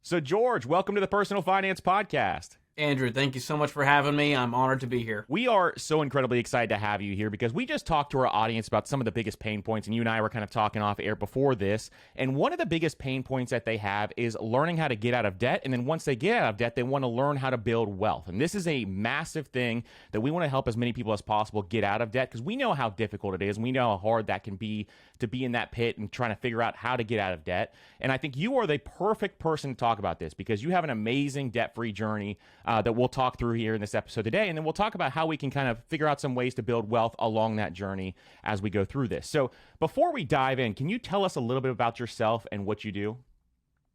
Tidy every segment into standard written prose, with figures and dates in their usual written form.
So, George, welcome to the Personal Finance Podcast. Andrew, thank you so much for having me. I'm honored to be here. We are so incredibly excited to have you here because we just talked to our audience about some of the biggest pain points, and you and I were kind of talking off air before this. And one of the biggest pain points that they have is learning how to get out of debt. And then once they get out of debt, they want to learn how to build wealth. And this is a massive thing that we want to help as many people as possible get out of debt because we know how difficult it is. And we know how hard that can be to be in that pit and trying to figure out how to get out of debt. And I think you are the perfect person to talk about this because you have an amazing debt-free journey that we'll talk through here in this episode today. And then we'll talk about how we can kind of figure out some ways to build wealth along that journey as we go through this. So before we dive in, can you tell us a little bit about yourself and what you do?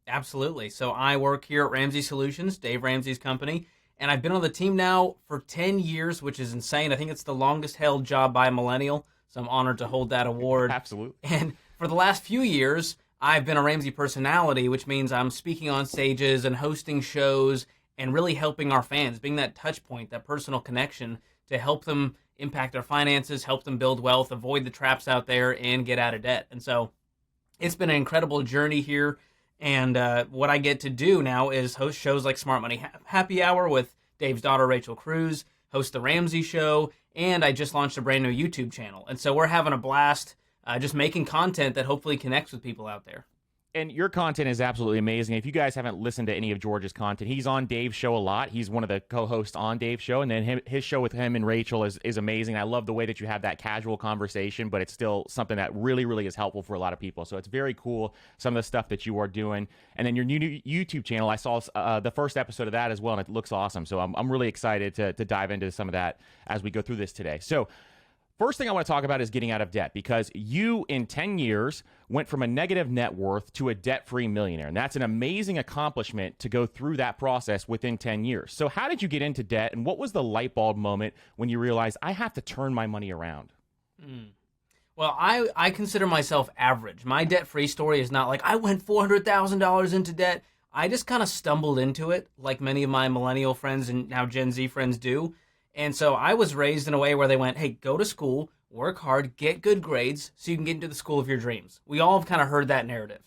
Absolutely. So I work here at Ramsey Solutions, Dave Ramsey's company, and I've been on the team now for 10 years, which is insane. I think it's the longest held job by a millennial, so I'm honored to hold that award. Absolutely. And for the last few years, I've been a Ramsey personality, which means I'm speaking on stages and hosting shows and really helping our fans, being that touch point, that personal connection to help them impact their finances, help them build wealth, avoid the traps out there, and get out of debt. And so it's been an incredible journey here. And what I get to do now is host shows like Smart Money Happy Hour with Dave's daughter, Rachel Cruz, host The Ramsey Show, and I just launched a brand new YouTube channel. And so we're having a blast just making content that hopefully connects with people out there. And your content is absolutely amazing. If you guys haven't listened to any of George's content, he's on Dave's show a lot. He's one of the co-hosts on Dave's show. And then his show with him and Rachel is amazing. I love the way that you have that casual conversation, but it's still something that really, really is helpful for a lot of people. So it's very cool, some of the stuff that you are doing. And then your new YouTube channel, I saw the first episode of that as well, and it looks awesome. So I'm really excited to dive into some of that as we go through this today. So first thing I want to talk about is getting out of debt because you, in 10 years, went from a negative net worth to a debt-free millionaire. And that's an amazing accomplishment to go through that process within 10 years. So how did you get into debt, and what was the light bulb moment when you realized, I have to turn my money around? Well, I consider myself average. My debt-free story is not like I went $400,000 into debt. I just kind of stumbled into it like many of my millennial friends and now Gen Z friends do. And so I was raised in a way where they went, hey, go to school, work hard, get good grades so you can get into the school of your dreams. We all have kind of heard that narrative.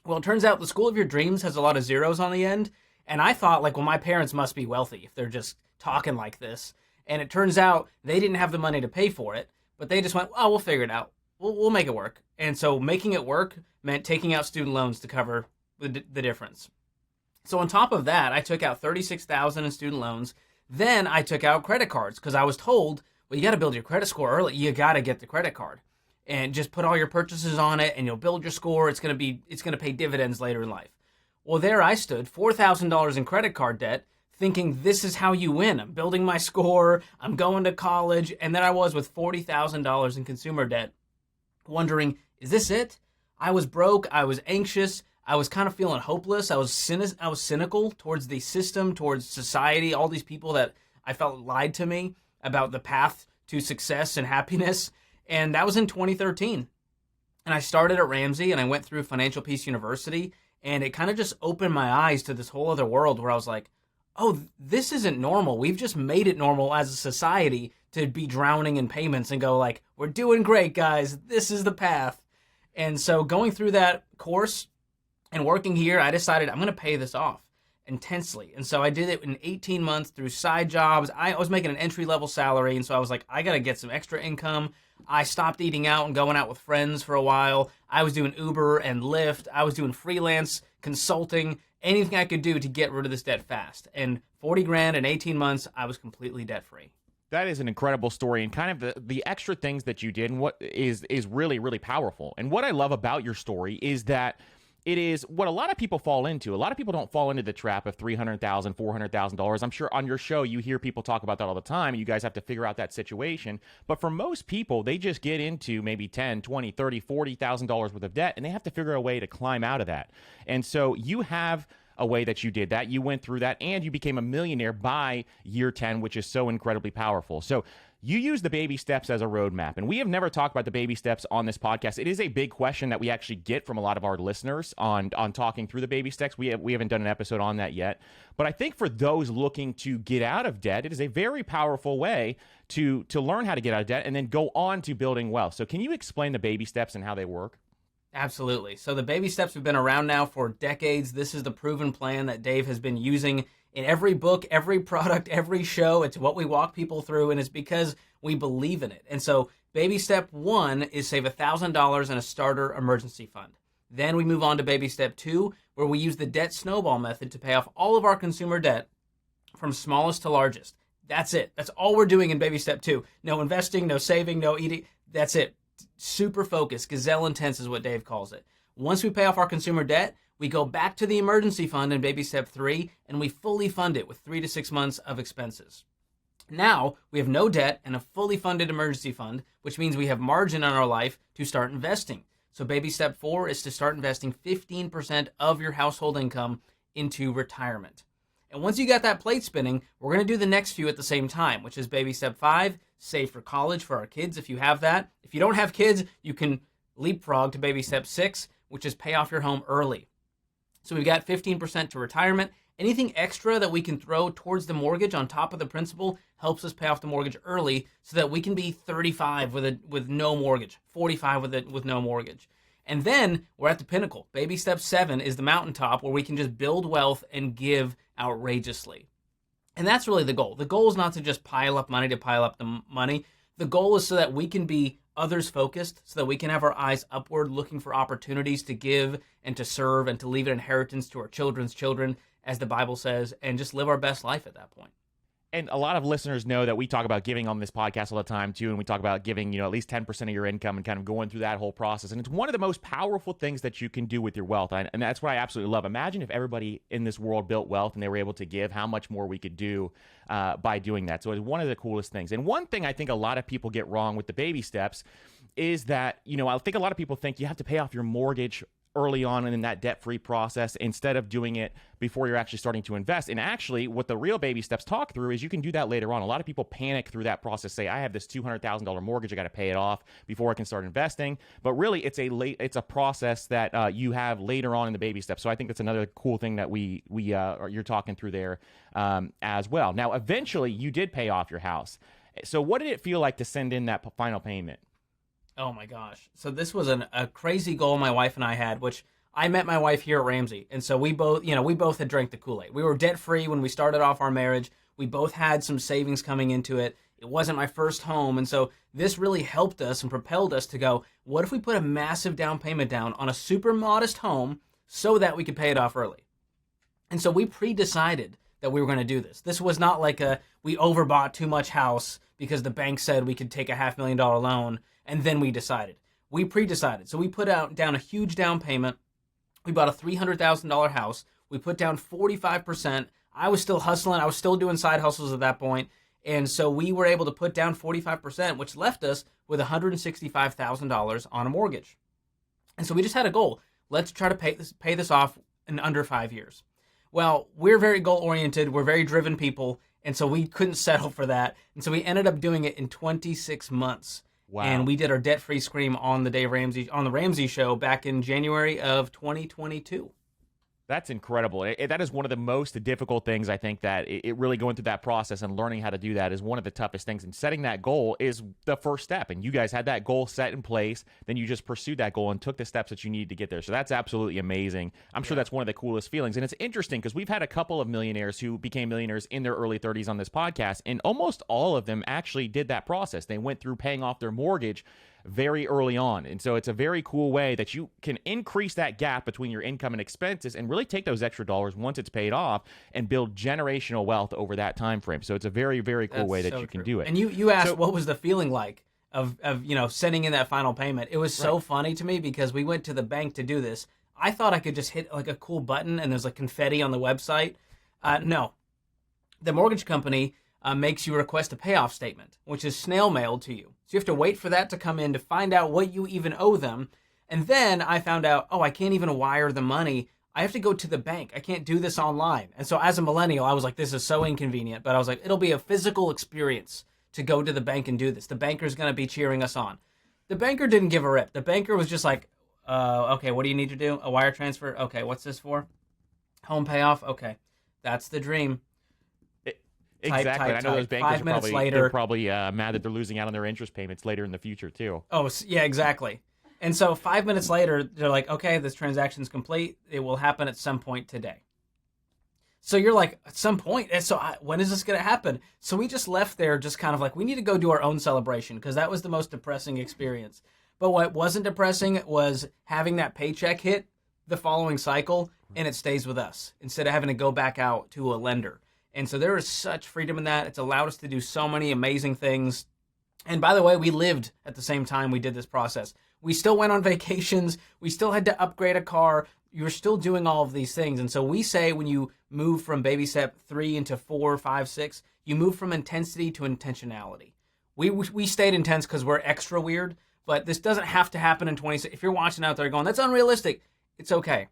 Well, it turns out the school of your dreams has a lot of zeros on the end. And I thought, like, well, my parents must be wealthy if they're just talking like this. And it turns out they didn't have the money to pay for it, but they just went, oh, we'll figure it out. We'll make it work. And so making it work meant taking out student loans to cover the difference. So on top of that, I took out $36,000 in student loans. Then I took out credit cards because I was told, well, you got to build your credit score early. You got to get the credit card and just put all your purchases on it and you'll build your score. It's going to pay dividends later in life. Well, there I stood, $4,000 in credit card debt, thinking this is how you win. I'm building my score. I'm going to college. And then I was with $40,000 in consumer debt, wondering, is this it? I was broke. I was anxious. I was kind of feeling hopeless. I was cynical towards the system, towards society, all these people that I felt lied to me about the path to success and happiness. And that was in 2013. And I started at Ramsey and I went through Financial Peace University. And it kind of just opened my eyes to this whole other world where I was like, oh, this isn't normal. We've just made it normal as a society to be drowning in payments and go like, we're doing great, guys. This is the path. And so going through that course and working here, I decided I'm going to pay this off intensely. And so I did it in 18 months through side jobs. I was making an entry-level salary, and so I was like, I got to get some extra income. I stopped eating out and going out with friends for a while. I was doing Uber and Lyft. I was doing freelance consulting, anything I could do to get rid of this debt fast. And 40 grand in 18 months, I was completely debt-free. That is an incredible story, and kind of the extra things that you did and what is really, really powerful. And what I love about your story is that it is what a lot of people fall into. A lot of people don't fall into the trap of $300,000, $400,000. I'm sure on your show you hear people talk about that all the time. You guys have to figure out that situation. But for most people, they just get into maybe $10,000, $20,000, $30,000, $40,000 worth of debt, and they have to figure a way to climb out of that. And so you have a way that you did that. You went through that, and you became a millionaire by year 10, which is so incredibly powerful. So you use the baby steps as a roadmap, and we have never talked about the baby steps on this podcast. It is a big question that we actually get from a lot of our listeners on talking through the baby steps. We haven't done an episode on that yet, but I think for those looking to get out of debt, it is a very powerful way to learn how to get out of debt and then go on to building wealth. So can you explain the baby steps and how they work? Absolutely. So the baby steps have been around now for decades. This is the proven plan that Dave has been using in every book, every product, every show. It's what we walk people through, and it's because we believe in it. And so baby step 1 is save $1,000 in a starter emergency fund. Then we move on to baby step 2, where we use the debt snowball method to pay off all of our consumer debt from smallest to largest. That's it. That's all we're doing in baby step 2. No investing, no saving, no eating. That's it. Super focused, gazelle intense is what Dave calls it. Once we pay off our consumer debt, we go back to the emergency fund in baby step 3, and we fully fund it with 3 to 6 months of expenses. Now we have no debt and a fully funded emergency fund, which means we have margin in our life to start investing. So baby step 4 is to start investing 15% of your household income into retirement. And once you got that plate spinning, we're going to do the next few at the same time, which is baby step 5, save for college for our kids if you have that. If you don't have kids, you can leapfrog to baby step 6, which is pay off your home early. So we've got 15% to retirement. Anything extra that we can throw towards the mortgage on top of the principal helps us pay off the mortgage early so that we can be 35 with no mortgage, 45 with no mortgage. And then we're at the pinnacle. Baby step 7 is the mountaintop where we can just build wealth and give outrageously. And that's really the goal. The goal is not to just pile up money to pile up the money. The goal is so that we can be others focused, so that we can have our eyes upward looking for opportunities to give and to serve and to leave an inheritance to our children's children, as the Bible says, and just live our best life at that point. And a lot of listeners know that we talk about giving on this podcast all the time too, and we talk about giving, at least 10% of your income and kind of going through that whole process. And it's one of the most powerful things that you can do with your wealth, and that's what I absolutely love. Imagine if everybody in this world built wealth and they were able to give, how much more we could do by doing that. So it's one of the coolest things. And one thing I think a lot of people get wrong with the baby steps is that, I think a lot of people think you have to pay off your mortgage early on in that debt-free process instead of doing it before you're actually starting to invest. And actually, what the real baby steps talk through is you can do that later on. A lot of people panic through that process, say, I have this $200,000 mortgage, I got to pay it off before I can start investing. But really, it's a process that you have later on in the baby steps. So I think that's another cool thing that you're talking through there as well. Now, eventually, you did pay off your house. So what did it feel like to send in that final payment? Oh my gosh. So this was a crazy goal my wife and I had, which I met my wife here at Ramsey. And so we both had drank the Kool-Aid. We were debt free when we started off our marriage. We both had some savings coming into it. It wasn't my first home. And so this really helped us and propelled us to go, what if we put a massive down payment down on a super modest home so that we could pay it off early? And so we pre-decided that we were going to do this. This was not like we overbought too much house because the bank said we could take a $500,000 loan. And then we decided. We pre-decided. So we put down a huge down payment. We bought a $300,000 house. We put down 45%. I was still hustling. I was still doing side hustles at that point. And so we were able to put down 45%, which left us with $165,000 on a mortgage. And so we just had a goal. Let's try to pay this off in under 5 years. Well, we're very goal-oriented. We're very driven people. And so we couldn't settle for that. And so we ended up doing it in 26 months. Wow. And we did our debt-free scream on the Ramsey show back in January of 2022. That's incredible. That is one of the most difficult things, I think, that it really going through that process and learning how to do that is one of the toughest things. And setting that goal is the first step. And you guys had that goal set in place. Then you just pursued that goal and took the steps that you needed to get there. So that's absolutely amazing. I'm sure that's one of the coolest feelings. And it's interesting because we've had a couple of millionaires who became millionaires in their early 30s on this podcast. And almost all of them actually did that process. They went through paying off their mortgage very early on. And so it's a very cool way that you can increase that gap between your income and expenses and really take those extra dollars once it's paid off and build generational wealth over that time frame. So it's a very, very cool way that you can do it. And you asked what was the feeling like of sending in that final payment. It was so funny to me because we went to the bank to do this. I thought I could just hit like a cool button and there's like confetti on the website. No. The mortgage company makes you request a payoff statement, which is snail mailed to you. So you have to wait for that to come in to find out what you even owe them. And then I found out, I can't even wire the money. I have to go to the bank. I can't do this online. And so as a millennial, I was like, this is so inconvenient. But I was like, it'll be a physical experience to go to the bank and do this. The banker's going to be cheering us on. The banker didn't give a rip. The banker was just like, okay, what do you need to do? A wire transfer? Okay, what's this for? Home payoff? Okay, that's the dream. Exactly. I know those bankers they're probably mad that they're losing out on their interest payments later in the future too. Oh, yeah, exactly. And so 5 minutes later, they're like, okay, this transaction's complete. It will happen at some point today. So you're like, at some point. And so when is this going to happen? So we just left there just kind of like, we need to go do our own celebration because that was the most depressing experience. But what wasn't depressing was having that paycheck hit the following cycle and it stays with us instead of having to go back out to a lender. And so there is such freedom in that. It's allowed us to do so many amazing things. And by the way, we lived at the same time we did this process. We still went on vacations. We still had to upgrade a car. You're still doing all of these things. And so we say when you move from baby step 3 into 4, 5, 6, you move from intensity to intentionality. We stayed intense because we're extra weird, but this doesn't have to happen in 26. If you're watching out there going, that's unrealistic, it's okay.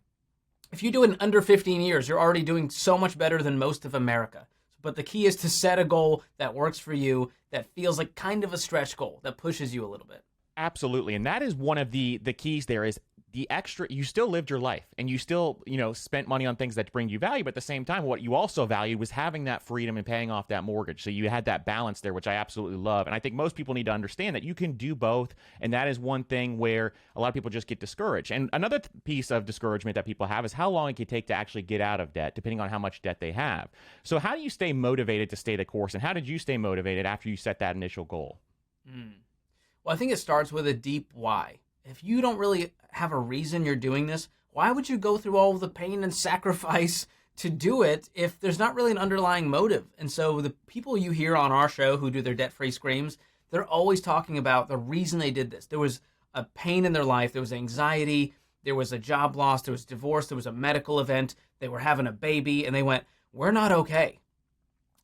If you do it in under 15 years, you're already doing so much better than most of America. But the key is to set a goal that works for you, that feels like kind of a stretch goal, that pushes you a little bit. Absolutely. And that is one of the keys there is the extra, you still lived your life and you still, spent money on things that bring you value. But at the same time, what you also valued was having that freedom and paying off that mortgage. So you had that balance there, which I absolutely love. And I think most people need to understand that you can do both. And that is one thing where a lot of people just get discouraged. And another piece of discouragement that people have is how long it can take to actually get out of debt, depending on how much debt they have. So how do you stay motivated to stay the course? And how did you stay motivated after you set that initial goal? Well, I think it starts with a deep why. If you don't really have a reason you're doing this, why would you go through all of the pain and sacrifice to do it if there's not really an underlying motive? And so the people you hear on our show who do their debt-free screams, they're always talking about the reason they did this. There was a pain in their life. There was anxiety. There was a job loss. There was divorce. There was a medical event. They were having a baby, and they went, we're not okay.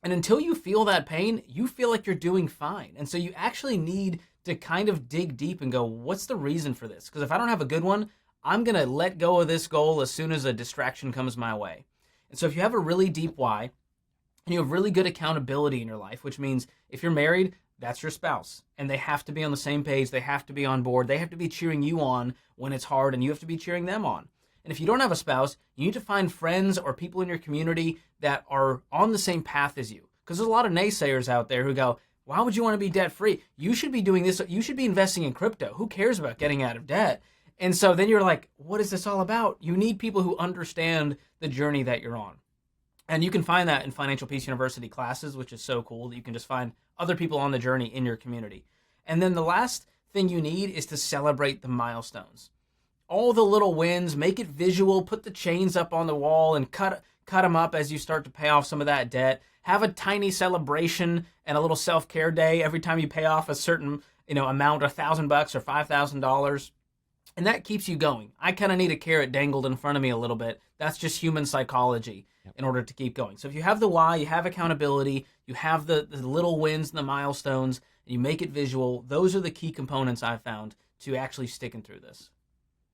And until you feel that pain, you feel like you're doing fine. And so you actually need to kind of dig deep and go, what's the reason for this? Because if I don't have a good one, I'm going to let go of this goal as soon as a distraction comes my way. And so if you have a really deep why, and you have really good accountability in your life, which means if you're married, that's your spouse. And they have to be on the same page. They have to be on board. They have to be cheering you on when it's hard, and you have to be cheering them on. And if you don't have a spouse, you need to find friends or people in your community that are on the same path as you. Because there's a lot of naysayers out there who go, why would you want to be debt-free? You should be doing this. You should be investing in crypto. Who cares about getting out of debt? And so then you're like, what is this all about? You need people who understand the journey that you're on. And you can find that in Financial Peace University classes, which is so cool that you can just find other people on the journey in your community. And then the last thing you need is to celebrate the milestones. All the little wins, make it visual, put the chains up on the wall and cut them up as you start to pay off some of that debt. Have a tiny celebration and a little self-care day every time you pay off a certain, amount, $1,000 or $5,000. And that keeps you going. I kind of need a carrot dangled in front of me a little bit. That's just human psychology in order to keep going. So if you have the why, you have accountability, you have the little wins and the milestones, and you make it visual, those are the key components I've found to actually sticking through this.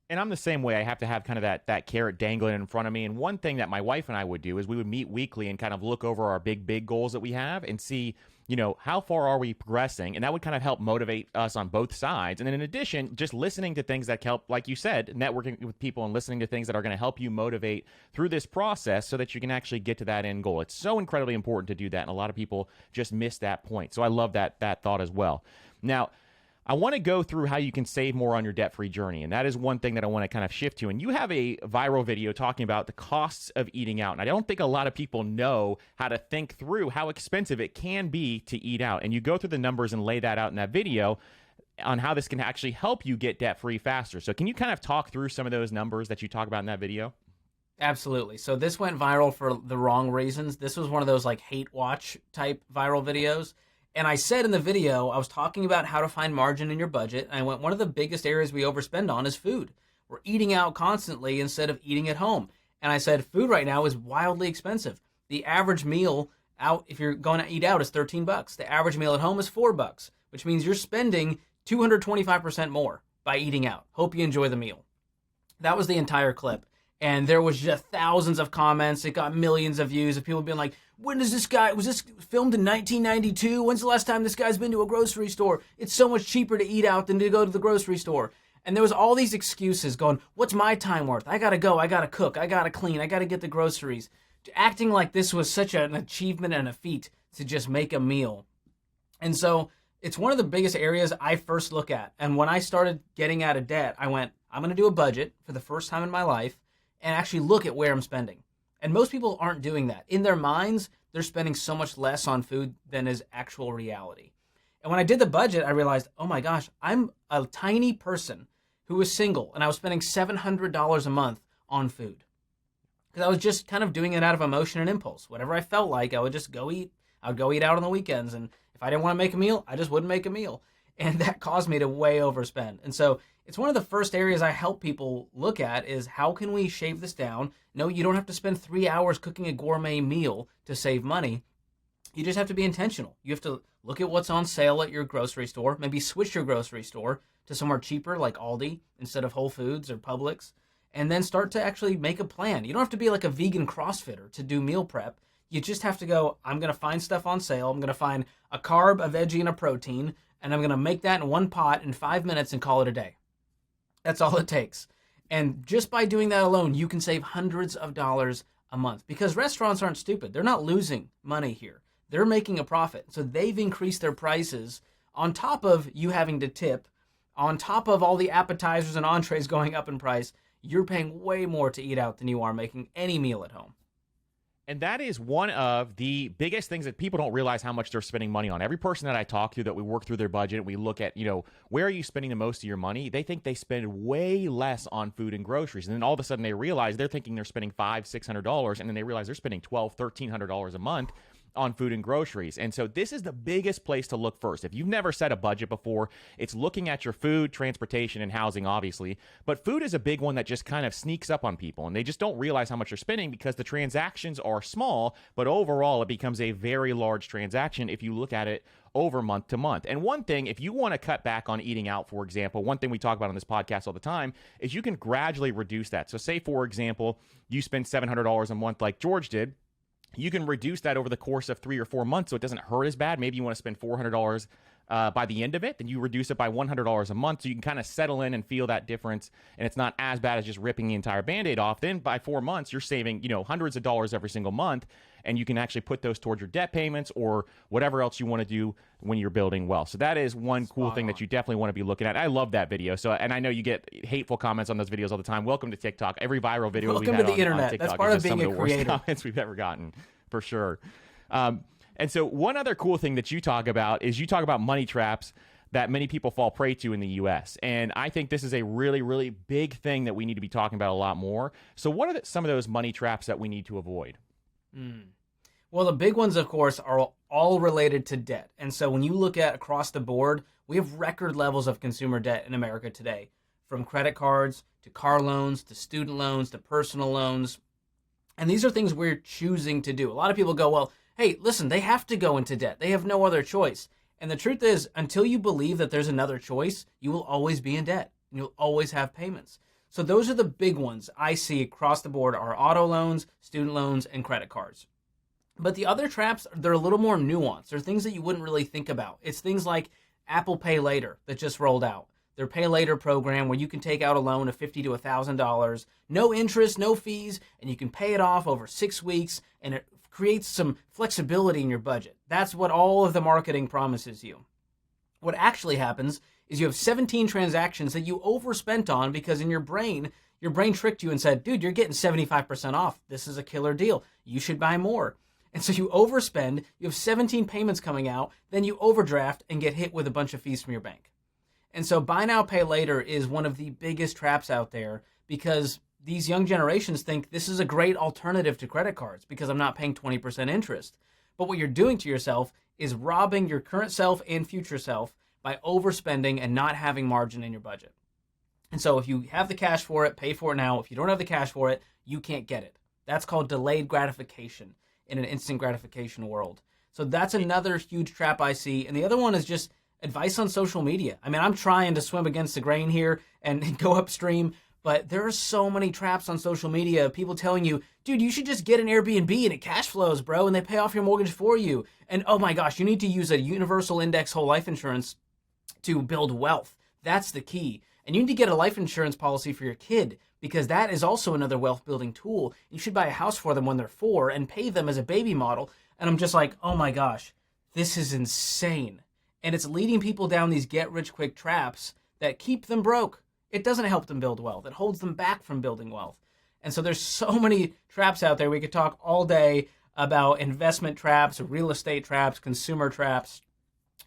And I'm the same way. I have to have kind of that carrot dangling in front of me. And one thing that my wife and I would do is we would meet weekly and kind of look over our big goals that we have and see, how far are we progressing? And that would kind of help motivate us on both sides. And then in addition, just listening to things that help, like you said, networking with people and listening to things that are going to help you motivate through this process so that you can actually get to that end goal. It's so incredibly important to do that. And a lot of people just miss that point. So I love that thought as well. Now, I want to go through how you can save more on your debt-free journey, and that is one thing that I want to kind of shift to. And you have a viral video talking about the costs of eating out, and I don't think a lot of people know how to think through how expensive it can be to eat out. And you go through the numbers and lay that out in that video on how this can actually help you get debt-free faster. So can you kind of talk through some of those numbers that you talk about in that video? Absolutely. So this went viral for the wrong reasons. This was one of those like hate watch type viral videos. And I said in the video, I was talking about how to find margin in your budget. And I went, one of the biggest areas we overspend on is food. We're eating out constantly instead of eating at home. And I said, food right now is wildly expensive. The average meal out, if you're going to eat out, is $13. The average meal at home is $4, which means you're spending 225% more by eating out. Hope you enjoy the meal. That was the entire clip. And there was just thousands of comments. It got millions of views of people being like, when is this guy, was this filmed in 1992? When's the last time this guy's been to a grocery store? It's so much cheaper to eat out than to go to the grocery store. And there was all these excuses going, what's my time worth? I gotta go, I gotta cook, I gotta clean, I gotta get the groceries. Acting like this was such an achievement and a feat to just make a meal. And so It's one of the biggest areas I first look at. And when I started getting out of debt, I went, I'm going to do a budget for the first time in my life and actually look at where I'm spending. And most people aren't doing that. In their minds, they're spending so much less on food than is actual reality. And when I did the budget, I realized, oh my gosh, I'm a tiny person who was single and I was spending $700 a month on food. Because I was just kind of doing it out of emotion and impulse. Whatever I felt like, I would just go eat. I would go eat out on the weekends. And if I didn't want to make a meal, I just wouldn't make a meal. And that caused me to way overspend. And so it's one of the first areas I help people look at is how can we shave this down? No, you don't have to spend 3 hours cooking a gourmet meal to save money. You just have to be intentional. You have to look at what's on sale at your grocery store, maybe switch your grocery store to somewhere cheaper like Aldi instead of Whole Foods or Publix, and then start to actually make a plan. You don't have to be like a vegan CrossFitter to do meal prep. You just have to go, I'm going to find stuff on sale. I'm going to find a carb, a veggie, and a protein, and I'm going to make that in one pot in 5 minutes and call it a day. That's all it takes. And just by doing that alone, you can save hundreds of dollars a month because restaurants aren't stupid. They're not losing money here. They're making a profit. So they've increased their prices on top of you having to tip, on top of all the appetizers and entrees going up in price. You're paying way more to eat out than you are making any meal at home. And that is one of the biggest things that people don't realize how much they're spending money on. Every person that I talk to that we work through their budget, we look at, where are you spending the most of your money? They think they spend way less on food and groceries. And then all of a sudden they realize they're thinking they're spending $500-$600. And then they realize they're spending $1,200-$1,300 a month on food and groceries. And so this is the biggest place to look first. If you've never set a budget before, it's looking at your food, transportation, and housing, obviously. But food is a big one that just kind of sneaks up on people, and they just don't realize how much they're spending because the transactions are small, but overall it becomes a very large transaction if you look at it over month to month. And one thing, if you want to cut back on eating out, for example, one thing we talk about on this podcast all the time is you can gradually reduce that. So say, for example, you spend $700 a month like George did. You can reduce that over the course of 3 or 4 months so it doesn't hurt as bad. Maybe you want to spend $400 by the end of it, then you reduce it by $100 a month so you can kind of settle in and feel that difference, and it's not as bad as just ripping the entire Band-Aid off. Then by 4 months, you're saving, hundreds of dollars every single month, and you can actually put those towards your debt payments or whatever else you want to do when you're building wealth. So that is one cool thing that you definitely want to be looking at. I love that video. So, and I know you get hateful comments on those videos all the time. Welcome to TikTok. Every viral video Welcome we've had to the on internet. TikTok That's part is of just being some of a the worst creator. comments we've ever gotten, for sure. And so one other cool thing that you talk about is you talk about money traps that many people fall prey to in the U.S. And I think this is a really, really big thing that we need to be talking about a lot more. So what are some of those money traps that we need to avoid? Well, the big ones, of course, are all related to debt. And so when you look at across the board, we have record levels of consumer debt in America today, from credit cards to car loans to student loans to personal loans. And these are things we're choosing to do. A lot of people go, well, hey, listen, they have to go into debt. They have no other choice. And the truth is, until you believe that there's another choice, you will always be in debt and you'll always have payments. So those are the big ones I see across the board are auto loans, student loans, and credit cards. But the other traps, they're a little more nuanced. They're things that you wouldn't really think about. It's things like Apple Pay Later that just rolled out. Their Pay Later program where you can take out a loan of $50 to $1,000, no interest, no fees, and you can pay it off over 6 weeks, and it creates some flexibility in your budget. That's what all of the marketing promises you. What actually happens is you have 17 transactions that you overspent on because in your brain tricked you and said, dude, you're getting 75% off. This is a killer deal. You should buy more. And so you overspend, you have 17 payments coming out, then you overdraft and get hit with a bunch of fees from your bank. And so buy now, pay later is one of the biggest traps out there because these young generations think this is a great alternative to credit cards because I'm not paying 20% interest. But what you're doing to yourself is robbing your current self and future self by overspending and not having margin in your budget. And so if you have the cash for it, pay for it now. If you don't have the cash for it, you can't get it. That's called delayed gratification in an instant gratification world. So that's another huge trap I see. And the other one is just advice on social media. I mean, I'm trying to swim against the grain here and go upstream, but there are so many traps on social media. People telling you, dude, you should just get an Airbnb and it cash flows, bro, and they pay off your mortgage for you. And oh my gosh, you need to use a universal index whole life insurance to build wealth. That's the key. And you need to get a life insurance policy for your kid because that is also another wealth building tool. You should buy a house for them when they're 4 and pay them as a baby model. And I'm just like, oh my gosh, this is insane. And it's leading people down these get-rich-quick traps that keep them broke. It doesn't help them build wealth. It holds them back from building wealth. And so there's so many traps out there. We could talk all day about investment traps, real estate traps, consumer traps.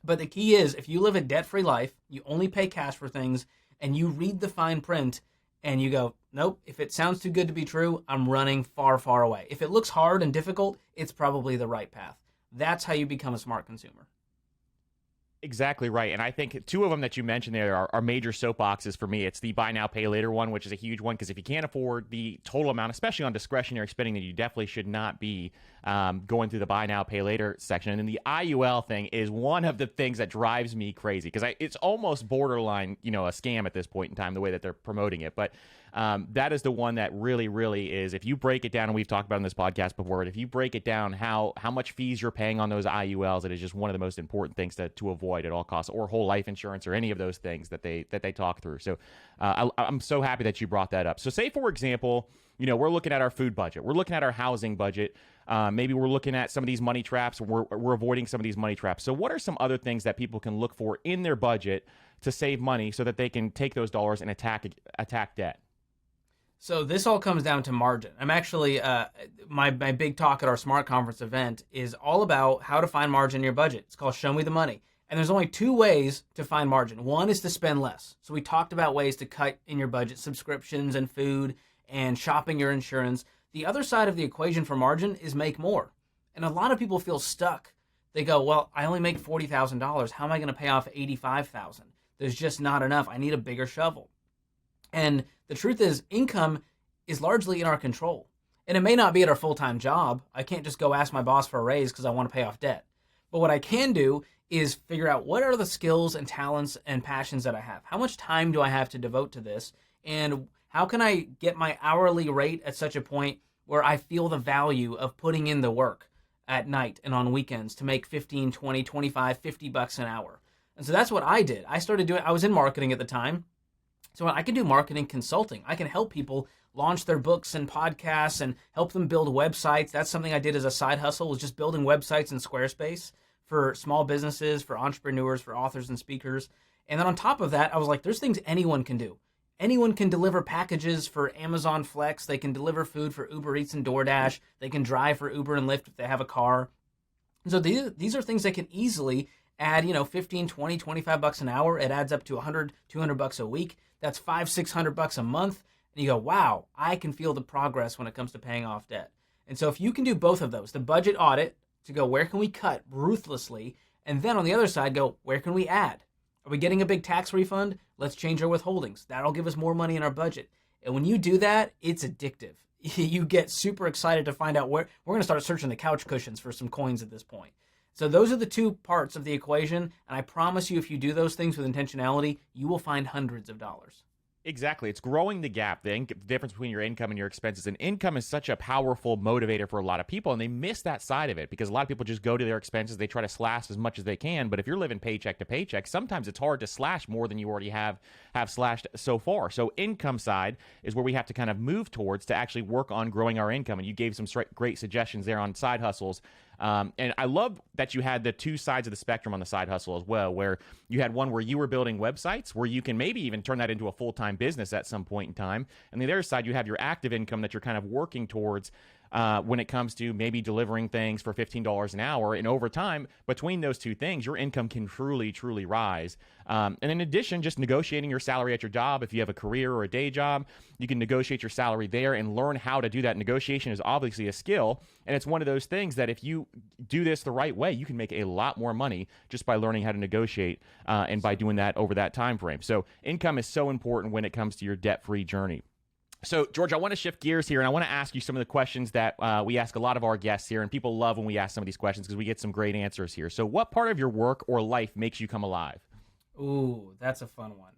But the key is, if you live a debt-free life, you only pay cash for things, and you read the fine print, and you go, nope, if it sounds too good to be true, I'm running far, far away. If it looks hard and difficult, it's probably the right path. That's how you become a smart consumer. Exactly right. And I think two of them that you mentioned there are major soapboxes for me. It's the buy now, pay later one, which is a huge one, because if you can't afford the total amount, especially on discretionary spending, then you definitely should not be going through the buy now, pay later section. And then the IUL thing is one of the things that drives me crazy, because it's almost borderline, a scam at this point in time, the way that they're promoting it. But that is the one that really, really is, if you break it down, and we've talked about in this podcast before, if you break it down, how much fees you're paying on those IULs, it is just one of the most important things to avoid at all costs, or whole life insurance, or any of those things that they talk through. So I'm so happy that you brought that up. So say, for example, we're looking at our food budget, we're looking at our housing budget, maybe we're looking at some of these money traps, we're avoiding some of these money traps. So what are some other things that people can look for in their budget to save money so that they can take those dollars and attack debt? So this all comes down to margin. I'm actually, my big talk at our Smart Conference event is all about how to find margin in your budget. It's called Show Me the Money. And there's only two ways to find margin. One is to spend less. So we talked about ways to cut in your budget, subscriptions and food and shopping, your insurance. The other side of the equation for margin is make more. And a lot of people feel stuck. They go, well, I only make $40,000. How am I going to pay off $85,000? There's just not enough. I need a bigger shovel. And the truth is, income is largely in our control. And it may not be at our full-time job. I can't just go ask my boss for a raise because I want to pay off debt. But what I can do is figure out what are the skills and talents and passions that I have. How much time do I have to devote to this? And how can I get my hourly rate at such a point where I feel the value of putting in the work at night and on weekends to make 15, 20, 25, 50 bucks an hour? And so that's what I did. I was in marketing at the time. So I can do marketing consulting. I can help people launch their books and podcasts and help them build websites. That's something I did as a side hustle, was just building websites in Squarespace for small businesses, for entrepreneurs, for authors and speakers. And then on top of that, I was like, there's things anyone can do. Anyone can deliver packages for Amazon Flex. They can deliver food for Uber Eats and DoorDash. They can drive for Uber and Lyft if they have a car. And so these are things that can easily add, 15, 20, 25 bucks an hour. It adds up to 100, 200 bucks a week. That's $500-600 a month. And you go, wow, I can feel the progress when it comes to paying off debt. And so if you can do both of those, the budget audit to go, where can we cut ruthlessly? And then on the other side, go, where can we add? Are we getting a big tax refund? Let's change our withholdings. That'll give us more money in our budget. And when you do that, it's addictive. You get super excited to find out where we're going to start searching the couch cushions for some coins at this point. So those are the two parts of the equation, and I promise you, if you do those things with intentionality, you will find hundreds of dollars. Exactly. It's growing the gap, the difference between your income and your expenses. And income is such a powerful motivator for a lot of people, and they miss that side of it because a lot of people just go to their expenses. They try to slash as much as they can. But if you're living paycheck to paycheck, sometimes it's hard to slash more than you already have slashed so far. So income side is where we have to kind of move towards to actually work on growing our income. And you gave some great suggestions there on side hustles. And I love that you had the two sides of the spectrum on the side hustle as well, where you had one where you were building websites where you can maybe even turn that into a full-time business at some point in time. And the other side, you have your active income that you're kind of working towards when it comes to maybe delivering things for $15 an hour. And over time, between those two things, your income can truly, truly rise. And in addition, just negotiating your salary at your job. If you have a career or a day job, you can negotiate your salary there and learn how to do that. Negotiation is obviously a skill. And it's one of those things that if you do this the right way, you can make a lot more money just by learning how to negotiate and by doing that over that time frame. So income is so important when it comes to your debt-free journey. So, George, I want to shift gears here, and I want to ask you some of the questions that we ask a lot of our guests here, and people love when we ask some of these questions because we get some great answers here. So what part of your work or life makes you come alive? Ooh, that's a fun one.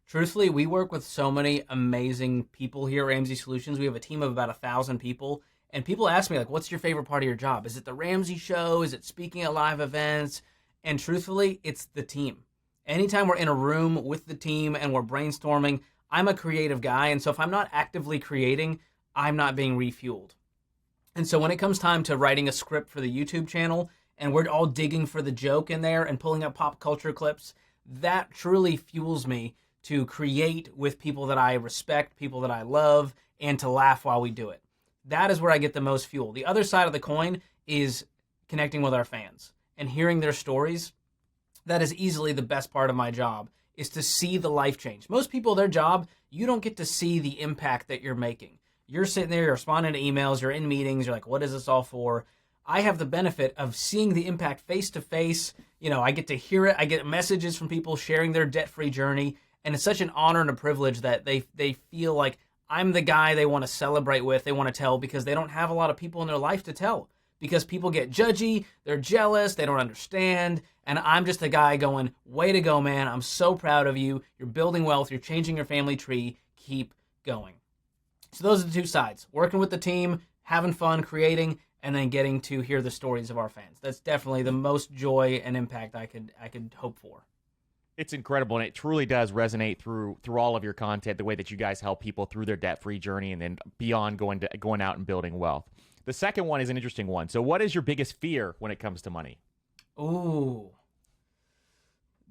Truthfully, we work with so many amazing people here at Ramsey Solutions. We have a team of about 1,000 people, and people ask me, like, what's your favorite part of your job? Is it the Ramsey show? Is it speaking at live events? And truthfully, it's the team. Anytime we're in a room with the team and we're brainstorming, I'm a creative guy, and so if I'm not actively creating, I'm not being refueled. And so when it comes time to writing a script for the YouTube channel, and we're all digging for the joke in there and pulling up pop culture clips, that truly fuels me to create with people that I respect, people that I love, and to laugh while we do it. That is where I get the most fuel. The other side of the coin is connecting with our fans and hearing their stories. That is easily the best part of my job, is to see the life change. Most people, their job, you don't get to see the impact that you're making. You're sitting there, you're responding to emails, you're in meetings, you're like, what is this all for? I have the benefit of seeing the impact face to face. I get to hear it. I get messages from people sharing their debt-free journey. And it's such an honor and a privilege that they feel like I'm the guy they want to celebrate with, they want to tell, because they don't have a lot of people in their life to tell. Because people get judgy, they're jealous, they don't understand. And I'm just the guy going, way to go, man. I'm so proud of you. You're building wealth. You're changing your family tree. Keep going. So those are the two sides. Working with the team, having fun, creating, and then getting to hear the stories of our fans. That's definitely the most joy and impact I could hope for. It's incredible, and it truly does resonate through all of your content, the way that you guys help people through their debt-free journey and then beyond going out and building wealth. The second one is an interesting one. So what is your biggest fear when it comes to money? Ooh.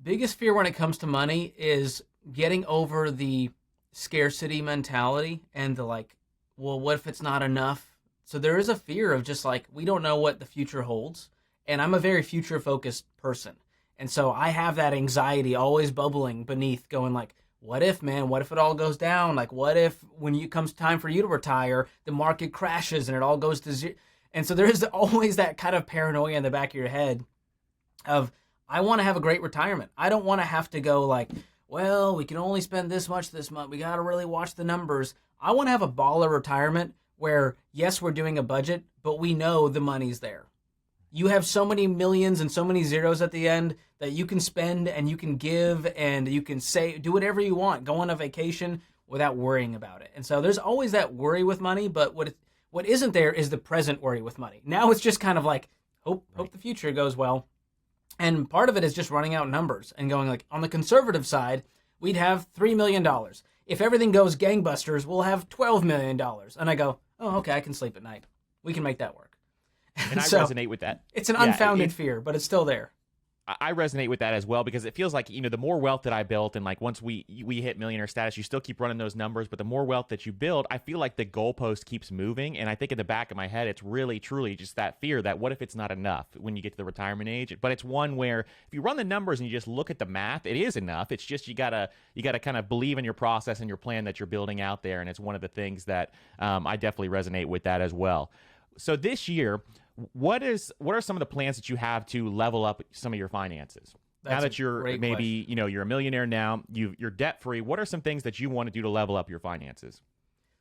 Biggest fear when it comes to money is getting over the scarcity mentality and the well, what if it's not enough? So there is a fear of just we don't know what the future holds. And I'm a very future-focused person. And so I have that anxiety always bubbling beneath, going what if, man? What if it all goes down? What if when it comes time for you to retire, the market crashes and it all goes to zero? And so there is always that kind of paranoia in the back of your head of, I want to have a great retirement. I don't want to have to go well, we can only spend this much this month. We got to really watch the numbers. I want to have a baller retirement where, yes, we're doing a budget, but we know the money's there. You have so many millions and so many zeros at the end that you can spend and you can give and you can say, do whatever you want, go on a vacation without worrying about it. And so there's always that worry with money, but what isn't there is the present worry with money. Now it's just kind of hope the future goes well. And part of it is just running out numbers and going on the conservative side, we'd have $3 million. If everything goes gangbusters, we'll have $12 million. And I go, oh, okay, I can sleep at night. We can make that work. And I resonate with that. It's an unfounded fear, but it's still there. I resonate with that as well, because it feels like, the more wealth that I built, and once we hit millionaire status, you still keep running those numbers, but the more wealth that you build, I feel like the goalpost keeps moving. And I think in the back of my head, it's really, truly just that fear that what if it's not enough when you get to the retirement age? But it's one where if you run the numbers and you just look at the math, it is enough. It's just you gotta kind of believe in your process and your plan that you're building out there. And it's one of the things that I definitely resonate with that as well. So this year, what are some of the plans that you have to level up some of your finances? Now that you're maybe, you're a millionaire now, you're debt free. What are some things that you want to do to level up your finances?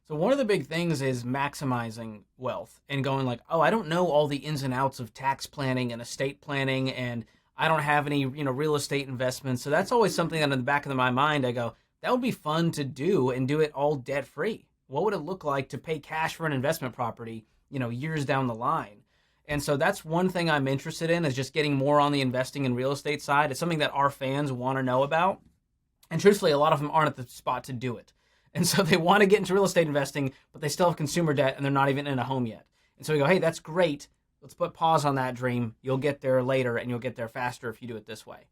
So one of the big things is maximizing wealth and going I don't know all the ins and outs of tax planning and estate planning, and I don't have any, real estate investments. So that's always something that in the back of my mind, I go, that would be fun to do and do it all debt free. What would it look like to pay cash for an investment property, years down the line? And so that's one thing I'm interested in, is just getting more on the investing and real estate side. It's something that our fans want to know about. And truthfully, a lot of them aren't at the spot to do it. And so they want to get into real estate investing, but they still have consumer debt and they're not even in a home yet. And so we go, hey, that's great. Let's put pause on that dream. You'll get there later and you'll get there faster if you do it this way.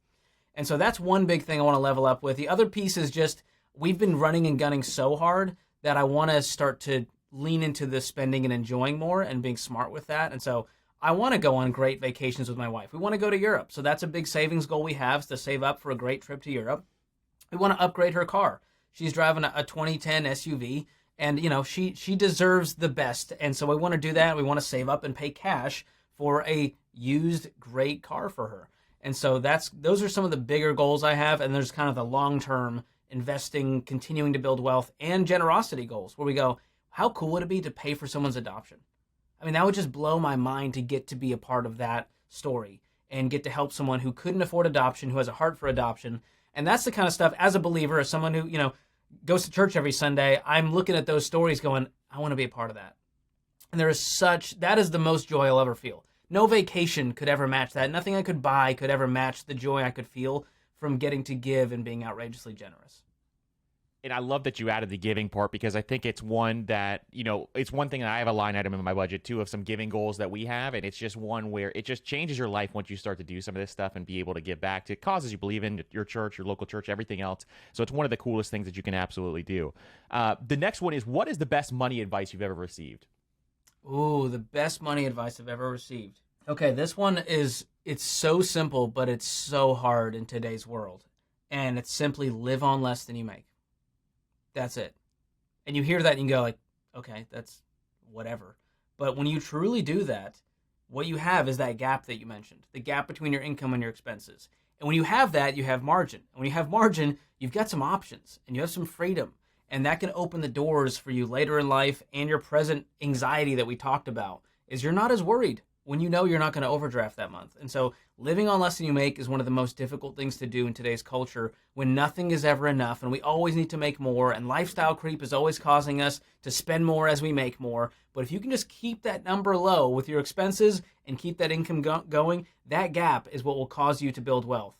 And so that's one big thing I want to level up with. The other piece is just, we've been running and gunning so hard that I want to start to lean into the spending and enjoying more and being smart with that. And so I want to go on great vacations with my wife. We want to go to Europe. So that's a big savings goal we have, is to save up for a great trip to Europe. We want to upgrade her car. She's driving a 2010 SUV, and she deserves the best. And so we want to do that. We want to save up and pay cash for a used great car for her. And so those are some of the bigger goals I have. And there's kind of the long-term investing, continuing to build wealth, and generosity goals, where we go, how cool would it be to pay for someone's adoption? I mean, that would just blow my mind to get to be a part of that story and get to help someone who couldn't afford adoption, who has a heart for adoption. And that's the kind of stuff, as a believer, as someone who, goes to church every Sunday, I'm looking at those stories going, I want to be a part of that. And that is the most joy I'll ever feel. No vacation could ever match that. Nothing I could buy could ever match the joy I could feel from getting to give and being outrageously generous. And I love that you added the giving part because I think it's one that, it's one thing that I have a line item in my budget too of some giving goals that we have. And it's just one where it just changes your life once you start to do some of this stuff and be able to give back to causes you believe in, your church, your local church, everything else. So it's one of the coolest things that you can absolutely do. The next one is, what is the best money advice you've ever received? Ooh, the best money advice I've ever received. Okay, this one it's so simple, but it's so hard in today's world. And it's simply live on less than you make. That's it. And you hear that and you go like, okay, that's whatever. But when you truly do that, what you have is that gap that you mentioned, the gap between your income and your expenses. And when you have that, you have margin. And when you have margin, you've got some options and you have some freedom. And that can open the doors for you later in life, and your present anxiety that we talked about is you're not as worried when you know you're not going to overdraft that month. And so living on less than you make is one of the most difficult things to do in today's culture when nothing is ever enough and we always need to make more, and lifestyle creep is always causing us to spend more as we make more. But if you can just keep that number low with your expenses and keep that income going, that gap is what will cause you to build wealth.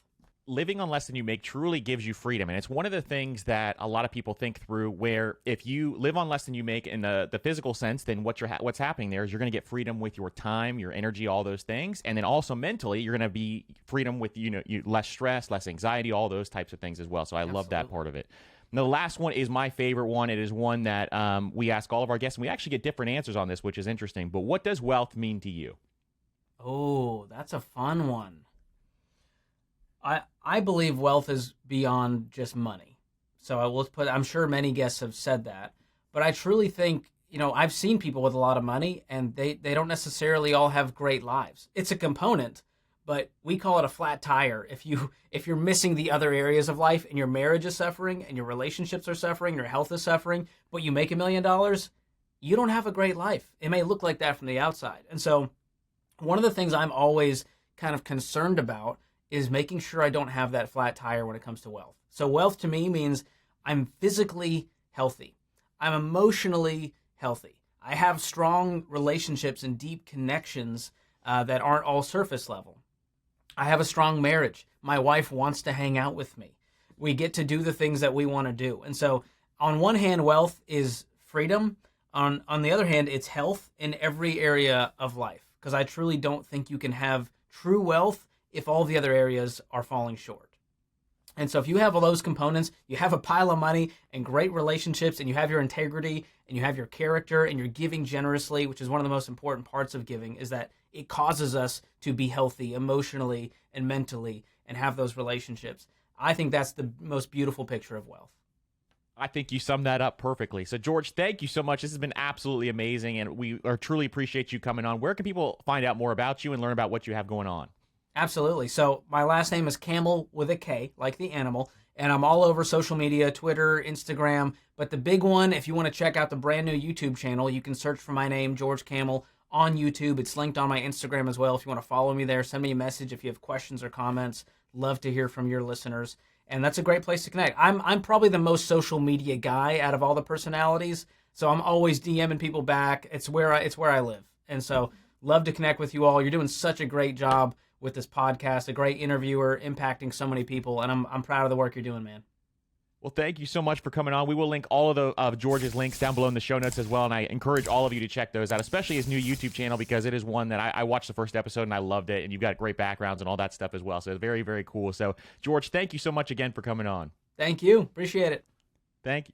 Living on less than you make truly gives you freedom. And it's one of the things that a lot of people think through, where if you live on less than you make in the physical sense, then what's happening there is you're going to get freedom with your time, your energy, all those things. And then also mentally, you're going to be freedom with, less stress, less anxiety, all those types of things as well. So I love that part of it. And the last one is my favorite one. It is one that we ask all of our guests, and we actually get different answers on this, which is interesting. But what does wealth mean to you? Oh, that's a fun one. I believe wealth is beyond just money. So I'm sure many guests have said that, but I truly think, I've seen people with a lot of money and they don't necessarily all have great lives. It's a component, but we call it a flat tire. If you're missing the other areas of life and your marriage is suffering and your relationships are suffering, your health is suffering, but you make $1 million, you don't have a great life. It may look like that from the outside. And so one of the things I'm always kind of concerned about is making sure I don't have that flat tire when it comes to wealth. So wealth to me means I'm physically healthy. I'm emotionally healthy. I have strong relationships and deep connections that aren't all surface level. I have a strong marriage. My wife wants to hang out with me. We get to do the things that we want to do. And so on one hand, wealth is freedom. On the other hand, it's health in every area of life. Because I truly don't think you can have true wealth if all the other areas are falling short. And so if you have all those components, you have a pile of money and great relationships, and you have your integrity and you have your character and you're giving generously, which is one of the most important parts of giving, is that it causes us to be healthy emotionally and mentally and have those relationships. I think that's the most beautiful picture of wealth. I think you summed that up perfectly. So, George, thank you so much. This has been absolutely amazing, and we truly appreciate you coming on. Where can people find out more about you and learn about what you have going on? Absolutely. So my last name is Kamel with a K, like the animal, and I'm all over social media, Twitter, Instagram. But the big one, if you want to check out the brand new YouTube channel, you can search for my name, George Kamel, on YouTube. It's linked on my Instagram as well. If you want to follow me there, send me a message if you have questions or comments. Love to hear from your listeners. And that's a great place to connect. I'm probably the most social media guy out of all the personalities, so I'm always DMing people back. It's where I live. And so love to connect with you all. You're doing such a great job with this podcast, a great interviewer, impacting so many people, and I'm proud of the work you're doing, man. Well, thank you so much for coming on. We will link all of George's links down below in the show notes as well, and I encourage all of you to check those out, especially his new YouTube channel, because it is one that I watched the first episode and I loved it, and you've got great backgrounds and all that stuff as well, so it's very, very cool. So, George, thank you so much again for coming on. Thank you. Appreciate it. Thank you.